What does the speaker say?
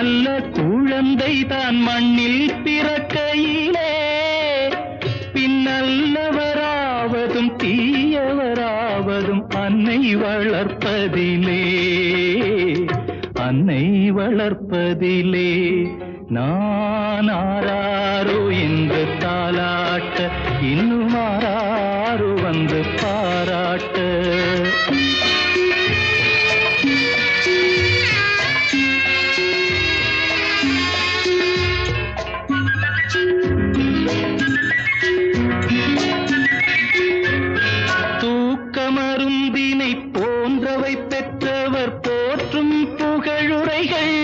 நல்ல குழந்தை தான் மண்ணில் பிறக்கையிலே பின்னல்லவராவதும் தீயவராவதும் அன்னை வளர்ப்பதிலே அன்னை வளர்ப்பதிலே நான் ஆராரோ என்று தாலாட்ட இன்னும் ஆராரோ வந்து பாராட்ட தூக்கமருந்தினை போன்றவை பெற்றவர் போற்றும் புகழுரைகள்